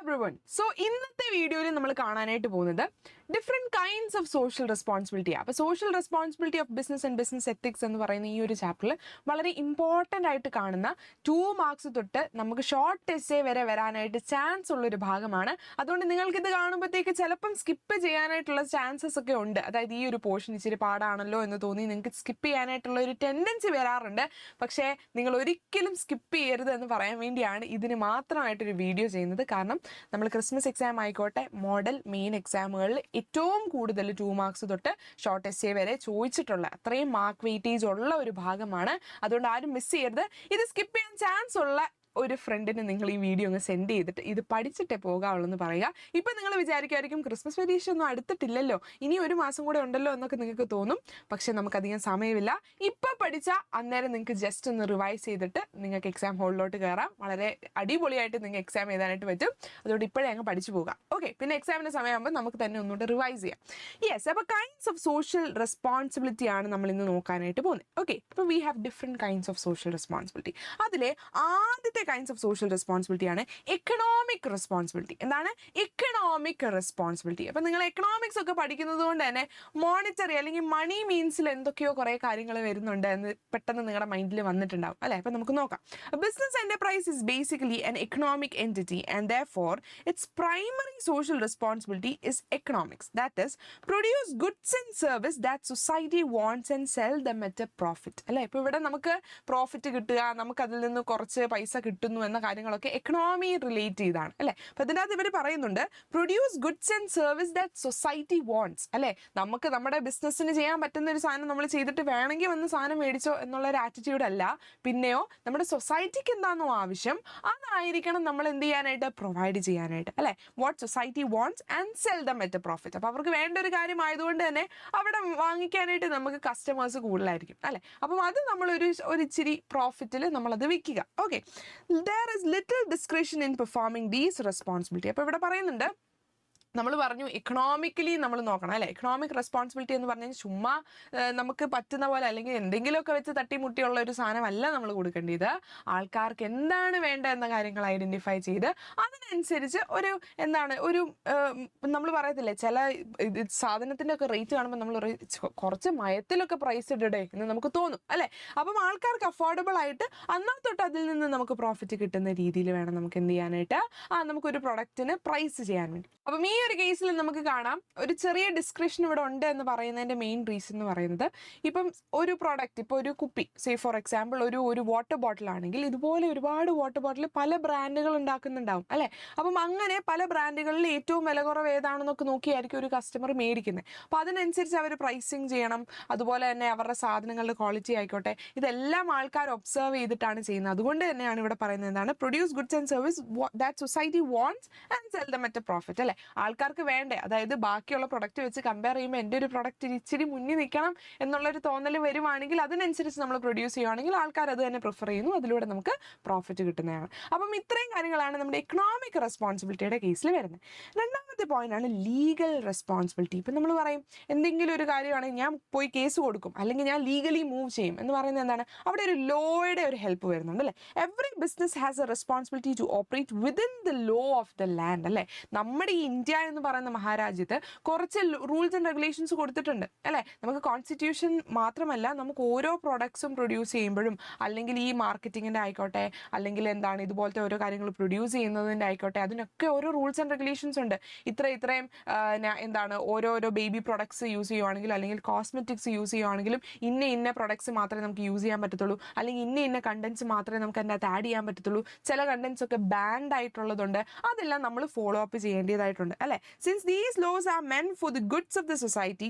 Everyone. So ഇന്നത്തെ വീഡിയോയിൽ നമ്മൾ കാണാനായിട്ട് പോകുന്നത് different kinds of social responsibility. അപ്പോൾ social responsibility of business and business ethics എന്ന് പറയുന്ന ഈ ഒരു ചാപ്റ്ററിൽ വളരെ ഇമ്പോർട്ടൻ്റ് ആയിട്ട് കാണുന്ന 2 മാർക്സ് തൊട്ട് നമുക്ക് ഷോർട്ട് എസ്സേ വരെ വരാനായിട്ട് ചാൻസ് ഉള്ളൊരു ഭാഗമാണ്. അതുകൊണ്ട് നിങ്ങൾക്കിത് കാണുമ്പോഴത്തേക്ക് ചിലപ്പം സ്കിപ്പ് ചെയ്യാനായിട്ടുള്ള ചാൻസസ് ഒക്കെ ഉണ്ട്. അതായത് ഈ ഒരു പോർഷൻ ഇച്ചിരി പാടാണല്ലോ എന്ന് തോന്നി നിങ്ങൾക്ക് സ്കിപ്പ് ചെയ്യാനായിട്ടുള്ള ഒരു ടെൻഡൻസി വരാറുണ്ട്. പക്ഷേ നിങ്ങൾ ഒരിക്കലും സ്കിപ്പ് ചെയ്യരുത് എന്ന് പറയാൻ വേണ്ടിയാണ് ഇതിന് മാത്രമായിട്ടൊരു വീഡിയോ ചെയ്യുന്നത്. കാരണം നമ്മൾ ക്രിസ്മസ് എക്സാം ആയിക്കോട്ടെ, മോഡൽ, മെയിൻ എക്സാമുകളിൽ ഏറ്റവും കൂടുതൽ 2 മാർക്സ് തൊട്ട് ഷോർട്ട് എസ്സേ വരെ ചോദിച്ചിട്ടുള്ള അത്രയും മാർക്ക് വെയിറ്റേജ് ഉള്ള ഒരു ഭാഗമാണ്. അതുകൊണ്ട് ആരും മിസ് ചെയ്യരുത്. ഇത് സ്കിപ്പ് ചെയ്യാൻ ചാൻസ് ഉള്ള ഒരു ഫ്രണ്ടിന് നിങ്ങൾ ഈ വീഡിയോ ഒന്ന് സെൻഡ് ചെയ്തിട്ട് ഇത് പഠിച്ചിട്ടേ പോകാവുള്ളൂ എന്ന് പറയുക. ഇപ്പം നിങ്ങൾ വിചാരിക്കുമായിരിക്കും ക്രിസ്മസ് പരീക്ഷ ഒന്നും അടുത്തിട്ടില്ലല്ലോ, ഇനി 1 മാസം കൂടെ ഉണ്ടല്ലോ എന്നൊക്കെ നിങ്ങൾക്ക് തോന്നും. പക്ഷെ നമുക്കധികം സമയമില്ല. ഇപ്പം പഠിച്ചാൽ അന്നേരം നിങ്ങൾക്ക് ജസ്റ്റ് ഒന്ന് റിവൈസ് ചെയ്തിട്ട് നിങ്ങൾക്ക് എക്സാം ഹോളിലോട്ട് കയറാം. വളരെ അടിപൊളിയായിട്ട് നിങ്ങൾക്ക് എക്സാം എഴുതാനായിട്ട് പറ്റും. അതുകൊണ്ട് ഇപ്പോഴേ അങ്ങ് പഠിച്ചു പോകാം. ഓക്കെ, പിന്നെ എക്സാമിൻ്റെ സമയമാകുമ്പോൾ നമുക്ക് തന്നെ ഒന്നുകൂടെ റിവൈസ് ചെയ്യാം. യെസ്, അപ്പോൾ കൈൻഡ്സ് ഓഫ് സോഷ്യൽ റെസ്പോൺസിബിലിറ്റി ആണ് നമ്മൾ ഇന്ന് നോക്കാനായിട്ട് പോകുന്നത്. ഓക്കെ, അപ്പോൾ we have different kinds of social responsibility. അതിലെ ആദ്യത്തെ കൈൻഡ്സ് ഓഫ് സോഷ്യൽ റെസ്പോൺസിബിലിറ്റി ആണ് എക്കണോമിക് റെസ്പോൺസിബിലിറ്റി. എന്താണ് എക്കണോമിക് റെസ്പോൺസിബിലിറ്റി? അപ്പം നിങ്ങൾ എക്കണോമിക്സ് ഒക്കെ പഠിക്കുന്നത് കൊണ്ട് തന്നെ മോണിറ്ററി അല്ലെങ്കിൽ മണി മീൻസിൽ എന്തൊക്കെയോ കുറേ കാര്യങ്ങൾ വരുന്നുണ്ട് എന്ന് പെട്ടെന്ന് നിങ്ങളുടെ മൈൻഡിൽ വന്നിട്ടുണ്ടാവും അല്ലേ? അപ്പം നമുക്ക് നോക്കാം. Business enterprise is basically an economic entity and therefore its primary social responsibility is economics. That is, produce goods and service that society wants and sell them at a profit. അല്ലേ? ഇപ്പോൾ ഇവിടെ നമുക്ക് പ്രോഫിറ്റ് കിട്ടുക, നമുക്ക് അതിൽ നിന്ന് കുറച്ച് പൈസ കിട്ടുന്നു എന്ന കാര്യങ്ങളൊക്കെ എക്കണോമി റിലേറ്റ് ചെയ്താണ് അല്ലേ? അപ്പം അതിനകത്ത് ഇവർ പറയുന്നുണ്ട് produce goods and service that society wants. അല്ലേ? നമുക്ക് നമ്മുടെ ബിസിനസ്സിന് ചെയ്യാൻ പറ്റുന്ന ഒരു സാധനം നമ്മൾ ചെയ്തിട്ട് വേണമെങ്കിൽ വന്ന് സാധനം മേടിച്ചോ എന്നുള്ള ഒരു ആറ്റിറ്റ്യൂഡ് അല്ല. പിന്നെയോ നമ്മുടെ സൊസൈറ്റിക്ക് എന്താണോ ആവശ്യം അതായിരിക്കണം നമ്മൾ എന്ത് ചെയ്യാനായിട്ട് പ്രൊവൈഡ് ചെയ്യാനായിട്ട് അല്ലേ? What society wants and cell dum at A profit. അപ്പോൾ അവർക്ക് വേണ്ട ഒരു കാര്യമായതുകൊണ്ട് തന്നെ അവിടെ വാങ്ങിക്കാനായിട്ട് നമുക്ക് കസ്റ്റമേഴ്സ് കൂടുതലായിരിക്കും അല്ലേ? അപ്പം അത് നമ്മളൊരു ഇച്ചിരി പ്രോഫിറ്റിൽ നമ്മളത് വിൽക്കുക. Okay, there is little discretion in performing these responsibility. അപ്പോൾ ഇവിടെ പറയുന്നുണ്ട്, നമ്മൾ പറഞ്ഞു എക്കണോമിക്കലി നമ്മൾ നോക്കണം അല്ലേ? എക്കണോമിക് റെസ്പോൺസിബിലിറ്റി എന്ന് പറഞ്ഞാൽ ചുമ്മാ നമുക്ക് പറ്റുന്ന പോലെ അല്ലെങ്കിൽ എന്തെങ്കിലുമൊക്കെ വെച്ച് തട്ടിമുട്ടിയുള്ള ഒരു സാധനമല്ല നമ്മൾ കൊടുക്കേണ്ടത്. ആൾക്കാർക്ക് എന്താണ് വേണ്ട എന്ന കാര്യങ്ങൾ ഐഡൻറ്റിഫൈ ചെയ്ത് അതിനനുസരിച്ച് ഒരു നമ്മൾ പറയത്തില്ലേ, ചില സാധനത്തിൻ്റെ ഒക്കെ റേറ്റ് കാണുമ്പോൾ നമ്മൾ കുറച്ച് മയത്തിലൊക്കെ പ്രൈസ് ഇടടേ എന്ന് നമുക്ക് തോന്നും അല്ലേ? അപ്പം ആൾക്കാർക്ക് അഫോർഡബിൾ ആയിട്ട് എന്നാൽ തൊട്ട് അതിൽ നിന്ന് നമുക്ക് പ്രോഫിറ്റ് കിട്ടുന്ന രീതിയിൽ വേണം നമുക്ക് എന്ത് ചെയ്യാനായിട്ട് നമുക്കൊരു പ്രൊഡക്റ്റിന് പ്രൈസ് ചെയ്യാൻ വേണ്ടി. അപ്പം ഈ ഒരു കേസിൽ നമുക്ക് കാണാം ഒരു ചെറിയ ഡിസ്ക്രിപ്ഷൻ ഇവിടെ ഉണ്ട് എന്ന് പറയുന്നതിൻ്റെ മെയിൻ റീസൺ എന്ന് പറയുന്നത്, ഇപ്പം ഒരു പ്രോഡക്റ്റ്, ഇപ്പോൾ ഒരു കുപ്പി, സേ ഫോർ എക്സാമ്പിൾ ഒരു വാട്ടർ ബോട്ടിൽ ആണെങ്കിൽ ഇതുപോലെ ഒരുപാട് വാട്ടർ ബോട്ടിൽ പല ബ്രാൻഡുകൾ ഉണ്ടാക്കുന്നുണ്ടാവും അല്ലേ? അപ്പം അങ്ങനെ പല ബ്രാൻഡുകളിൽ ഏറ്റവും വില കുറവ് ഏതാണെന്നൊക്കെ നോക്കിയായിരിക്കും ഒരു കസ്റ്റമർ മേടിക്കുന്നത്. അപ്പോൾ അതിനനുസരിച്ച് അവർ പ്രൈസിങ് ചെയ്യണം. അതുപോലെ തന്നെ അവരുടെ സാധനങ്ങളുടെ ക്വാളിറ്റി ആയിക്കോട്ടെ, ഇതെല്ലാം ആൾക്കാർ ഒബ്സർവ് ചെയ്തിട്ടാണ് ചെയ്യുന്നത്. അതുകൊണ്ട് തന്നെയാണ് ഇവിടെ പറയുന്നത് എന്താണ് produce goods and service that society wants and cell dum at A profit അല്ലേ? ആൾക്കാർക്ക് വേണ്ടേ, അതായത് ബാക്കിയുള്ള പ്രൊഡക്റ്റ് വെച്ച് കമ്പയർ ചെയ്യുമ്പോൾ എൻ്റെ ഒരു പ്രൊഡക്റ്റ് ഇച്ചിരി മുന്നിൽ നിൽക്കണം എന്നുള്ളൊരു തോന്നൽ വരുവാണെങ്കിൽ അതിനനുസരിച്ച് നമ്മൾ പ്രൊഡ്യൂസ് ചെയ്യുവാണെങ്കിൽ ആൾക്കാർ അത് തന്നെ പ്രിഫർ ചെയ്യുന്നു. അതിലൂടെ നമുക്ക് പ്രോഫിറ്റ് കിട്ടുന്നതാണ്. അപ്പം ഇത്രയും കാര്യങ്ങളാണ് നമ്മുടെ എക്കണോമിക് റെസ്പോൺസിബിലിറ്റിയുടെ കേസിൽ വരുന്നത്. രണ്ടാമത്തെ പോയിന്റാണ് ലീഗൽ റെസ്പോൺസിബിലിറ്റി. ഇപ്പം നമ്മൾ പറയും എന്തെങ്കിലും ഒരു കാര്യമാണെങ്കിൽ ഞാൻ പോയി കേസ് കൊടുക്കും അല്ലെങ്കിൽ ഞാൻ ലീഗലി മൂവ് ചെയ്യും എന്ന് പറയുന്നത് എന്താണ്, അവിടെ ഒരു ലോയുടെ ഒരു ഹെൽപ്പ് വരുന്നുണ്ട് അല്ലേ? Every business has a responsibility to operate within the law of the land അല്ലേ? നമ്മുടെ ഈ ഇന്ത്യ എന്ന് പറയുന്ന മഹാരാജ്യത്ത് കുറച്ച് റൂൾസ് ആൻഡ് റെഗുലേഷൻസ് കൊടുത്തിട്ടുണ്ട് അല്ലേ? നമുക്ക് കോൺസ്റ്റിറ്റ്യൂഷൻ മാത്രമല്ല, നമുക്ക് ഓരോ പ്രൊഡക്ട്സും പ്രൊഡ്യൂസ് ചെയ്യുമ്പോഴും അല്ലെങ്കിൽ ഈ മാർക്കറ്റിങ്ങിൻ്റെ ആയിക്കോട്ടെ അല്ലെങ്കിൽ എന്താണ് ഇതുപോലത്തെ ഓരോ കാര്യങ്ങൾ പ്രൊഡ്യൂസ് ചെയ്യുന്നതിൻ്റെ ആയിക്കോട്ടെ, അതിനൊക്കെ ഓരോ റൂൾസ് ആൻഡ് റെഗുലേഷൻസ് ഉണ്ട്. ഇത്രയും എന്താണ് ഓരോരോ ബേബി പ്രൊഡക്ട്സ് യൂസ് ചെയ്യുവാണെങ്കിലും അല്ലെങ്കിൽ കോസ്മെറ്റിക്സ് യൂസ് ചെയ്യുവാണെങ്കിലും ഇന്ന പ്രൊഡക്ട്സ് മാത്രമേ നമുക്ക് യൂസ് ചെയ്യാൻ പറ്റത്തുള്ളൂ, അല്ലെങ്കിൽ ഇന്ന കണ്ടൻസ് മാത്രമേ നമുക്ക് അതിൻ്റെ അകത്ത് ആഡ് ചെയ്യാൻ പറ്റത്തുള്ളൂ. ചില കണ്ടൻസ് ഒക്കെ ബാൻഡ് ആയിട്ടുള്ളതുണ്ട്. അതെല്ലാം നമ്മൾ ഫോളോ അപ്പ് ചെയ്യേണ്ടതായിട്ടുണ്ട് അല്ലേ? Since these laws are meant for the good of the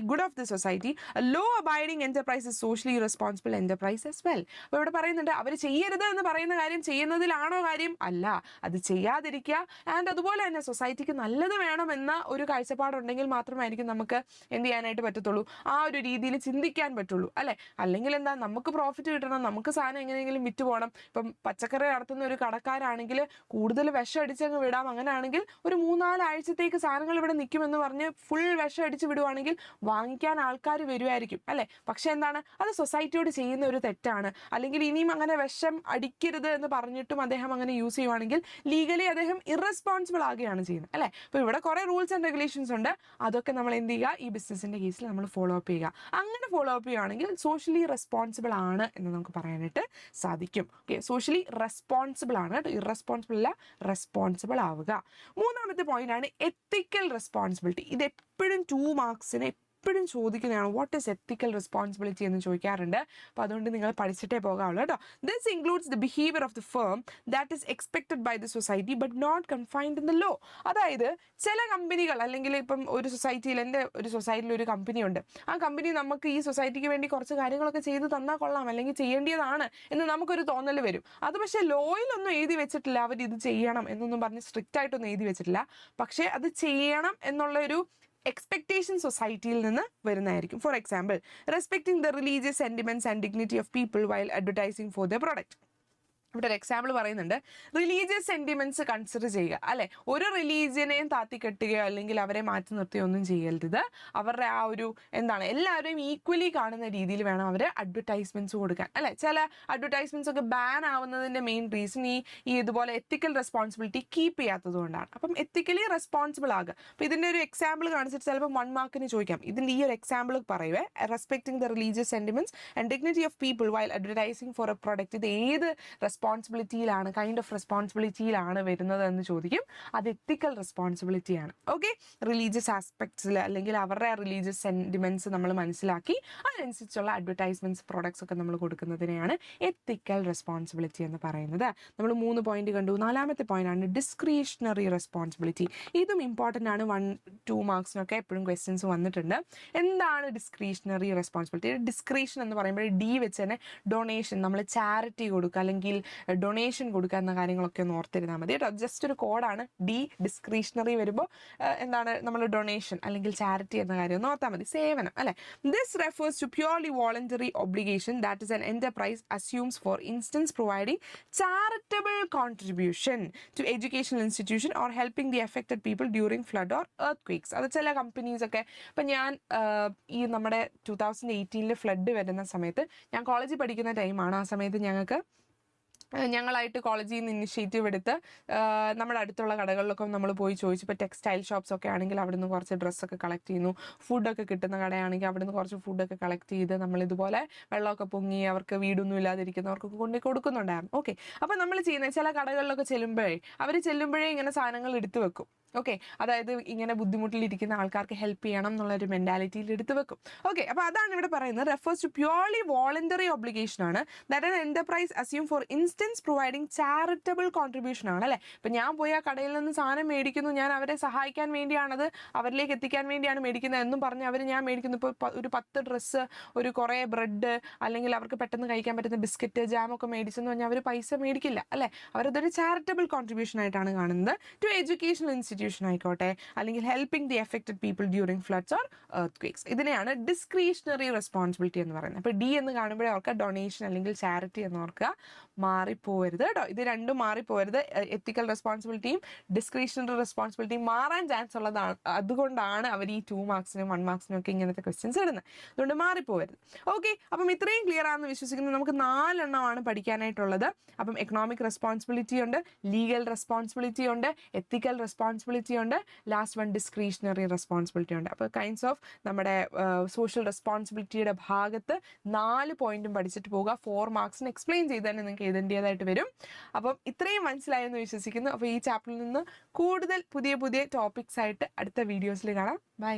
society, a law-abiding enterprise is socially responsible enterprise as well. അപ്പോൾ ഇവിടെ പറയുന്നുണ്ട് അവർ ചെയ്യരുത് എന്ന് പറയുന്ന കാര്യം ചെയ്യുന്നതിലാണോ കാര്യം? അല്ല, അത് ചെയ്യാതിരിക്കുക. ആൻഡ് അതുപോലെ തന്നെ സൊസൈറ്റിക്ക് നല്ലത് വേണം എന്ന ഒരു കാഴ്ചപ്പാടുണ്ടെങ്കിൽ മാത്രമായിരിക്കും നമുക്ക് എന്ത് ചെയ്യാനായിട്ട് പറ്റത്തുള്ളൂ, ആ ഒരു രീതിയിൽ ചിന്തിക്കാൻ പറ്റുള്ളൂ അല്ലെ. അല്ലെങ്കിൽ എന്താ, നമുക്ക് പ്രോഫിറ്റ് കിട്ടണം, നമുക്ക് സാധനം എങ്ങനെയെങ്കിലും വിറ്റ് പോകണം. ഇപ്പം പച്ചക്കറി നടത്തുന്ന ഒരു കടക്കാരാണെങ്കിൽ കൂടുതൽ വിഷം അടിച്ചങ്ങ് വിടാം. അങ്ങനെയാണെങ്കിൽ ഒരു 3-4 ആഴ്ചത്തേക്ക് സാധനങ്ങൾ ഇവിടെ നിൽക്കുമെന്ന് പറഞ്ഞ് ഫുൾ വിഷം അടിച്ച് വിടുവാണെങ്കിൽ വാങ്ങിക്കാൻ ആൾക്കാർ വരുമായിരിക്കും അല്ലെ. പക്ഷെ എന്താണ്, അത് സൊസൈറ്റിയോട് ചെയ്യുന്ന ഒരു തെറ്റാണ്. അല്ലെങ്കിൽ ഇനിയും അങ്ങനെ വിഷം അടിക്കരുത് എന്ന് പറഞ്ഞിട്ടും അദ്ദേഹം അങ്ങനെ യൂസ് ചെയ്യുവാണെങ്കിൽ ലീഗലി അദ്ദേഹം ഇറസ്പോൺസിബിൾ ആകുകയാണ് ചെയ്യുന്നത് അല്ലെ. അപ്പോൾ ഇവിടെ കുറേ റൂൾസ് ആൻഡ് റെഗുലേഷൻസ് ഉണ്ട്. അതൊക്കെ നമ്മൾ എന്ത് ചെയ്യുക, ഈ ബിസിനസിന്റെ കേസിൽ നമ്മൾ ഫോളോ അപ്പ് ചെയ്യുക. അങ്ങനെ ഫോളോ അപ്പ് ചെയ്യുകയാണെങ്കിൽ സോഷ്യലി റെസ്പോൺസിബിൾ ആണ് എന്ന് നമുക്ക് പറയാനായിട്ട് സാധിക്കും. ഓക്കെ, സോഷ്യലി റെസ്പോൺസിബിൾ ആണ്, ഇറസ്പോൺസിബിൾ അല്ല, റെസ്പോൺസിബിൾ ആവുക. മൂന്നാമത്തെ പോയിന്റ് ആണ് എത്തിക്കൽ റെസ്പോൺസിബിലിറ്റി. ഇത് എപ്പോഴും 2 മാർക്സിന് എപ്പോഴും ചോദിക്കുന്നതാണ്. വാട്ട് ഈസ് എത്തിക്കൽ റെസ്പോൺസിബിലിറ്റി എന്ന് ചോദിക്കാറുണ്ട്. അപ്പോൾ അതുകൊണ്ട് നിങ്ങൾ പഠിച്ചിട്ടേ പോകാവുള്ളൂ കേട്ടോ. This includes the behaviour of the firm that is expected by the society but not confined in the law. അതായത് ചില കമ്പനികൾ, അല്ലെങ്കിൽ ഇപ്പം ഒരു സൊസൈറ്റിയിൽ, എൻ്റെ ഒരു സൊസൈറ്റിയിൽ ഒരു കമ്പനി ഉണ്ട്. ആ കമ്പനി നമുക്ക് ഈ സൊസൈറ്റിക്ക് വേണ്ടി കുറച്ച് കാര്യങ്ങളൊക്കെ ചെയ്ത് തന്നാൽ കൊള്ളാം, അല്ലെങ്കിൽ ചെയ്യേണ്ടതാണ് എന്ന് നമുക്കൊരു തോന്നൽ വരും. അത് പക്ഷേ ലോയിലൊന്നും എഴുതി വെച്ചിട്ടില്ല, അവർ ഇത് ചെയ്യണം എന്നൊന്നും പറഞ്ഞ് സ്ട്രിക്റ്റ് ആയിട്ടൊന്നും എഴുതി വെച്ചിട്ടില്ല. പക്ഷേ അത് ചെയ്യണം എന്നുള്ളൊരു എക്സ്പെക്ടേഷൻ സൊസൈറ്റിയിൽ നിന്ന് വരുന്നതായിരിക്കും. For example, respecting the religious sentiments and dignity of people while advertising for the product. ഇവിടെ ഒരു എക്സാമ്പിൾ പറയുന്നുണ്ട്, റിലീജിയസ് സെന്റിമെന്റ്സ് കൺസിഡർ ചെയ്യുക അല്ലെ. ഒരു റിലീജിയനെയും താത്തിക്കെട്ടുകയോ അല്ലെങ്കിൽ അവരെ മാറ്റി നിർത്തുകയോ ഒന്നും ചെയ്യരുത്. അവരുടെ ആ ഒരു എന്താണ്, എല്ലാവരെയും ഈക്വലി കാണുന്ന രീതിയിൽ വേണം അവർ അഡ്വർടൈസ്മെന്റ്സ് കൊടുക്കാൻ അല്ലെ. ചില അഡ്വർടൈസ്മെന്റ്സ് ഒക്കെ ബാൻ ആവുന്നതിന്റെ മെയിൻ റീസൺ ഈ ഇതുപോലെ എത്തിക്കൽ റെസ്പോൺസിബിലിറ്റി കീപ്പ് ചെയ്യാത്തത് കൊണ്ടാണ്. അപ്പം എത്തിക്കലി റെസ്പോൺസിബിൾ ആകുക. അപ്പം ഇതിന്റെ ഒരു എക്സാമ്പിൾ കാണിച്ചിട്ട് ചിലപ്പോൾ 1 മാർക്കിന് ചോദിക്കാം. ഇതിന്റെ ഈ ഒരു എക്സാമ്പിൾ പറയുവേ, respecting the religious sentiments and dignity of people while advertising for a product. ഇത് ഏത് റെസ്പോൺസിബിലിറ്റിയിലാണ്, കൈൻഡ് ഓഫ് റെസ്പോൺസിബിലിറ്റിയിലാണ് വരുന്നത് എന്ന് ചോദിക്കും. അത് എത്തിക്കൽ റെസ്പോൺസിബിലിറ്റിയാണ്. ഓക്കെ, റിലീജിയസ് ആസ്പെക്ട്സിൽ അല്ലെങ്കിൽ അവരുടെ റിലീജിയസ് സെന്റിമെന്റ്സ് നമ്മൾ മനസ്സിലാക്കി അതിനനുസരിച്ചുള്ള അഡ്വർടൈസ്മെന്റ്സ്, പ്രോഡക്ട്സ് ഒക്കെ നമ്മൾ കൊടുക്കുന്നതിനെയാണ് എത്തിക്കൽ റെസ്പോൺസിബിലിറ്റി എന്ന് പറയുന്നത്. നമ്മൾ 3 പോയിന്റ് കണ്ടു. 4ാമത്തെ പോയിന്റ് ആണ് ഡിസ്ക്രിഷണറി റെസ്പോൺസിബിലിറ്റി. ഇതും ഇമ്പോർട്ടൻ്റ് ആണ്. 1-2 മാർക്സിനൊക്കെ എപ്പോഴും ക്വസ്റ്റ്യൻസ് വന്നിട്ടുണ്ട്. എന്താണ് ഡിസ്ക്രിഷണറി റെസ്പോൺസിബിലിറ്റി? ഡിസ്ക്രിഷൻ എന്ന് പറയുമ്പോൾ ഡി വെച്ച് തന്നെ ഡൊണേഷൻ, നമ്മൾ ചാരിറ്റി കൊടുക്കുക അല്ലെങ്കിൽ ഡൊണേഷൻ കൊടുക്കുക എന്ന കാര്യങ്ങളൊക്കെ ഒന്ന് ഓർത്തിരുന്നാൽ മതി കേട്ടോ. ജസ്റ്റ് ഒരു കോഡാണ്. ഡി ഡിസ്ക്രിഷണറി വരുമ്പോൾ എന്താണ്, നമ്മൾ ഡൊണേഷൻ അല്ലെങ്കിൽ ചാരിറ്റി എന്ന കാര്യം ഒന്ന് ഓർത്താൽ മതി. സേവനം അല്ലെ. This refers to purely voluntary obligation that is an enterprise assumes for instance providing charitable contribution to educational institution or helping the affected people during flood or earthquakes. അത് ചില കമ്പനീസ് ഒക്കെ, ഇപ്പം ഞാൻ ഈ നമ്മുടെ 2018 ഫ്ലഡ് വരുന്ന സമയത്ത് ഞാൻ കോളേജിൽ പഠിക്കുന്ന ടൈമാണ്. ആ സമയത്ത് ഞങ്ങളായിട്ട് കോളേജിൽ നിന്ന് ഇനിഷ്യേറ്റീവ് എടുത്ത് നമ്മുടെ അടുത്തുള്ള കടകളിലൊക്കെ നമ്മൾ പോയി ചോദിച്ചു. ഇപ്പോൾ ടെക്സ്റ്റൈൽ ഷോപ്സ് ഒക്കെ ആണെങ്കിൽ അവിടെ നിന്ന് കുറച്ച് ഡ്രസ്സൊക്കെ കളക്ട് ചെയ്യുന്നു. ഫുഡൊക്കെ കിട്ടുന്ന കടയാണെങ്കിൽ അവിടെ നിന്ന് കുറച്ച് ഫുഡൊക്കെ കളക്ട് ചെയ്ത് നമ്മളിതുപോലെ വെള്ളമൊക്കെ പൊങ്ങി അവർക്ക് വീടൊന്നും ഇല്ലാതിരിക്കുന്നവർക്കൊക്കെ കൊണ്ടു കൊടുക്കുന്നുണ്ടായിരുന്നു. ഓക്കെ, അപ്പോൾ നമ്മൾ ചെയ്യുന്ന ചില കടകളിലൊക്കെ ചെല്ലുമ്പോഴേ ഇങ്ങനെ സാധനങ്ങൾ എടുത്തു വെക്കും. ഓക്കെ, അതായത് ഇങ്ങനെ ബുദ്ധിമുട്ടിലിരിക്കുന്ന ആൾക്കാർക്ക് ഹെൽപ്പ് ചെയ്യണം എന്നുള്ളൊരു മെന്റാലിറ്റിയിൽ എടുത്തു വെക്കും. ഓക്കെ, അപ്പോൾ അതാണ് ഇവിടെ പറയുന്നത്. Refers to purely voluntary obligation ആണ്. That an enterprise assume for instance providing charitable contribution ആണ് അല്ലേ. ഇപ്പം ഞാൻ പോയി ആ കടയിൽ നിന്ന് സാധനം മേടിക്കുന്നു, ഞാൻ അവരെ സഹായിക്കാൻ വേണ്ടിയാണത്, അവരിലേക്ക് എത്തിക്കാൻ വേണ്ടിയാണ് മേടിക്കുന്നത് എന്നും പറഞ്ഞ് ഞാൻ മേടിക്കുന്നു. ഇപ്പോൾ ഒരു 10 ഡ്രസ്സ്, ഒരു കുറേ ബ്രെഡ്, അല്ലെങ്കിൽ അവർക്ക് പെട്ടെന്ന് കഴിക്കാൻ പറ്റുന്ന ബിസ്ക്കറ്റ്, ജാമൊക്കെ മേടിച്ചെന്ന് പറഞ്ഞാൽ അവർ പൈസ മേടിക്കില്ല അല്ലേ. അവരതൊരു ചാരിറ്റബിൾ കോൺട്രിബ്യൂഷൻ ആയിട്ടാണ് കാണുന്നത്. ടു എഡ്യൂക്കേഷണൽ ഇൻസ്റ്റിറ്റ്യൂഷൻ ആയിക്കോട്ടെ, അല്ലെങ്കിൽ helping the affected people during floods or earthquakes. ഇതിനെയാണ് ഡിസ്ക്രിഷണറി റെസ്പോൺസിബിലിറ്റി എന്ന് പറയുന്നത്. അപ്പോൾ ഡി എന്ന് കാണുമ്പോഴേ ഓർക്കുക ഡൊണേഷൻ അല്ലെങ്കിൽ ചാരിറ്റി എന്ന് ഓർക്കുക. മാറിപ്പോകരുത് കേട്ടോ, ഇത് രണ്ടും മാറിപ്പോകരുത്. എത്തിക്കൽ റെസ്പോൺസിബിലിറ്റിയും ഡിസ്ക്രിഷണറി റെസ്പോൺസിബിലിറ്റിയും മാറാൻ ചാൻസ് ഉള്ളതാണ്. അതുകൊണ്ടാണ് അവർ ഈ 2 മാർക്സിനും 1 മാർക്സിനും ഒക്കെ ഇങ്ങനത്തെ ക്വസ്റ്റ്യൻസ് ഇടുന്നത്. അതുകൊണ്ട് മാറിപ്പോകരുത്. ഓക്കെ, അപ്പം ഇത്രയും ക്ലിയർ ആണെന്ന് വിശ്വസിക്കുന്നു. നമുക്ക് 4 എണ്ണമാണ് പഠിക്കാനായിട്ടുള്ളത്. അപ്പം എക്കണോമിക് റെസ്പോൺസിബിലിറ്റി ഉണ്ട്, ലീഗൽ റെസ്പോൺസിബിലിറ്റി ഉണ്ട്, എത്തിക്കൽ റെസ്പോൺസിബിലിറ്റി ഉണ്ട്, ലാസ്റ്റ് വൺ ഡിസ്ക്രിഷണറി റെസ്പോൺസിബിലിറ്റി ഉണ്ട്. അപ്പോൾ കൈൻഡ്സ് ഓഫ് നമ്മുടെ സോഷ്യൽ റെസ്പോൺസിബിലിറ്റിയുടെ ഭാഗത്ത് 4 പോയിന്റും പഠിച്ചിട്ട് പോകുക. 4 മാർക്സിന് എക്സ്പ്ലെയിൻ ചെയ്ത് തന്നെ നിങ്ങൾക്ക് എഴുതേണ്ടതായിട്ട് വരും. അപ്പം ഇത്രയും മനസ്സിലായെന്ന് വിശ്വസിക്കുന്നു. അപ്പോൾ ഈ ചാപ്റ്ററിൽ നിന്ന് കൂടുതൽ പുതിയ ടോപ്പിക്സ് ആയിട്ട് അടുത്ത വീഡിയോസിൽ കാണാം. ബൈ.